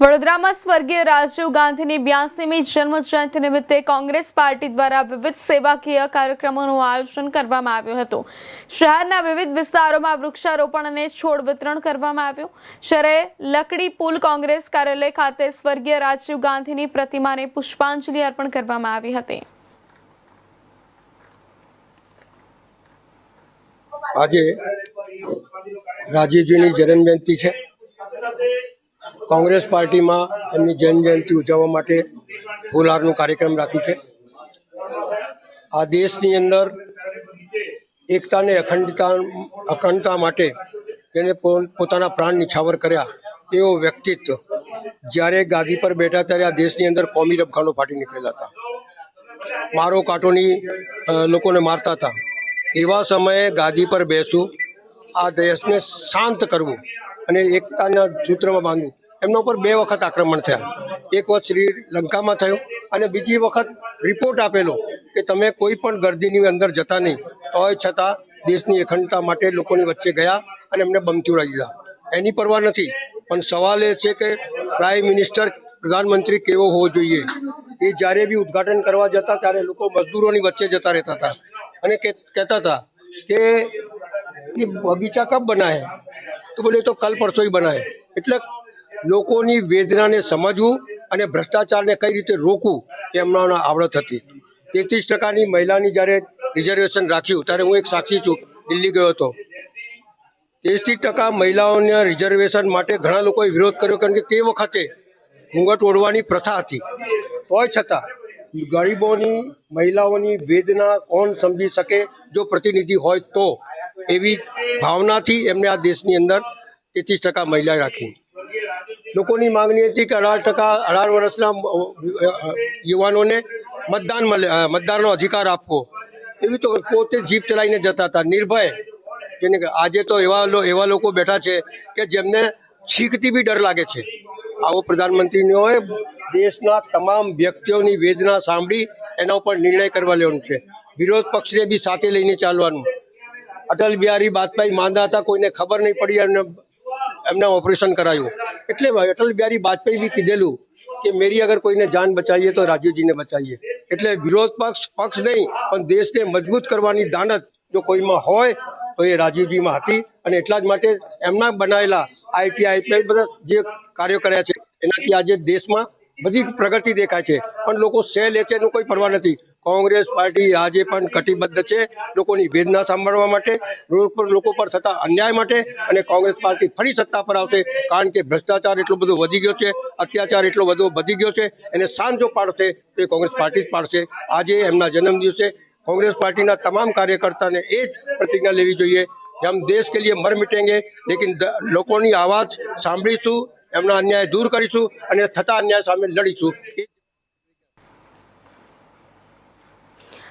વડોદરામાં સ્વર્ગીય રાજીવ ગાંધીની 82મી જન્મ જયંતિ નિમિત્તે કોંગ્રેસ પાર્ટી દ્વારા વિવિધ સેવાકીય કાર્યક્રમોનું આયોજન કરવામાં આવ્યું હતું। શહેરના વિવિધ વિસ્તારોમાં વૃક્ષારોપણ અને છોડ વિતરણ કરવામાં આવ્યું। શહેરે લકડી પુલ કોંગ્રેસ કાર્યાલય ખાતે સ્વર્ગીય રાજીવ ગાંધીની પ્રતિમાને પુષ્પાંજલિ અર્પણ કરવામાં આવી હતી। આજે રાજીવજીની જન્મ જયંતિ છે। કોંગ્રેસ પાર્ટીમાં એમની જન્મ જયંતિ ઉજવવા માટે ફૂલહારનો કાર્યક્રમ રાખ્યો છે। આ દેશની અંદર એકતા અને અખંડતા માટે જેને પોતાના પ્રાણ નિછાવર કર્યા એવો વ્યક્તિત્વ જ્યારે ગાદી પર બેઠા ત્યારે આ દેશની અંદર કોમી રમખાણો ફાટી નીકળેલા હતા, મારો કાંટોની લોકોને મારતા હતા। એવા સમયે ગાદી પર બેસવું, આ દેશને શાંત કરવું અને એકતાના સૂત્રમાં બાંધવું। એમના ઉપર 2 વખત આક્રમણ થયા। એક વખત શ્રીલંકામાં થયું અને બીજી વખત રિપોર્ટ આપેલો કે તમે કોઈ પણ ગર્દીની અંદર જતા નહીં, તોય છતાં દેશની અખંડતા માટે લોકોની વચ્ચે ગયા અને એમને બમથી ઉડાવી દીધા। એની પરવા નથી, પણ સવાલ એ છે કે પ્રાઇમ મિનિસ્ટર, પ્રધાનમંત્રી કેવો હોવો જોઈએ। એ જ્યારે બી ઉદ્ઘાટન કરવા જતા ત્યારે લોકો મજદૂરોની વચ્ચે જતા રહેતા હતા અને કહેતા હતા કે ये बगीचा कब बना है, तो बोले तो कल परसों ही बना है। એટલે લોકોની વેદનાને સમજવું અને ભ્રષ્ટાચારને કઈ રીતે રોકવું એ એમના આવડત હતી। 33% મહિલાની જ્યારે રિઝર્વેશન રાખ્યું ત્યારે હું એક સાક્ષી છું, દિલ્હી ગયો હતો। 33% મહિલાઓના રિઝર્વેશન માટે ઘણા લોકોએ વિરોધ કર્યો, કારણ કે તે વખતે ઘૂંઘટ ઓઢવાની પ્રથા હતી। તોય છતાં ગરીબોની, મહિલાઓની વેદના કોણ સમજી શકે જો પ્રતિનિધિ હોય તો, એવી ભાવનાથી એમને આ દેશની અંદર 33% મહિલા રાખી। લોકોની માંગણી હતી કે 18 વર્ષના યુવાનોને મતદાનનો અધિકાર આપવો। એવી તો પોતે જીપ ચલાવીને જતા હતા નિર્ભય। જેને આજે તો એવા લોકો બેઠા છે કે જેમને છીંકથી બી ડર લાગે છે। આવો પ્રધાનમંત્રીનો હોય, દેશના તમામ વ્યક્તિઓની વેદના સાંભળી એના ઉપર નિર્ણય કરવા લેવાનું છે। વિરોધ પક્ષને બી સાથે લઈને ચાલવાનું। અટલ બિહારી વાજપેયી માંદા હતા, કોઈને ખબર નહીં પડી, એમને ઓપરેશન કરાયું। એટલે અટલ બિહારી વાજપેયી બી કીધેલું કે મેરી અગર કોઈને જાન બચાવીએ તો રાજીવજીને બચાવીએ। એટલે વિરોધ પક્ષ નહીં, પણ દેશને મજબૂત કરવાની દાનત જો કોઈમાં હોય તો એ રાજીવજીમાં હતી। અને એટલા જ માટે એમના બનાવેલા IIT, IPS બધા જે કાર્યો કર્યા છે એનાથી આજે દેશમાં બધી પ્રગતિ દેખાય છે। પણ લોકો સે લે છે એનું કોઈ પરવા નથી। કોંગ્રેસ પાર્ટી આજે પણ કટિબદ્ધ છે લોકોની વેદના સાંભળવા માટે, લોકો પર થતા અન્યાય માટે। અને કોંગ્રેસ પાર્ટી ફરી સત્તા પર આવશે, કારણ કે ભ્રષ્ટાચાર એટલો બધો વધી ગયો છે, અત્યાચાર એટલો બધો વધી ગયો છે, એને શાંત જો પાડશે તો એ કોંગ્રેસ પાર્ટી જ પાડશે। આજે એમના જન્મ દિવસે કોંગ્રેસ પાર્ટીના તમામ કાર્યકર્તાને એ જ પ્રતિજ્ઞા લેવી જોઈએ કે હમ દેશ કે लिए मर मिटेंगे, लेकिन લોકોની આવાજ સાંભળીશું, એમના અન્યાય દૂર કરીશું અને થતા અન્યાય સામે લડીશું।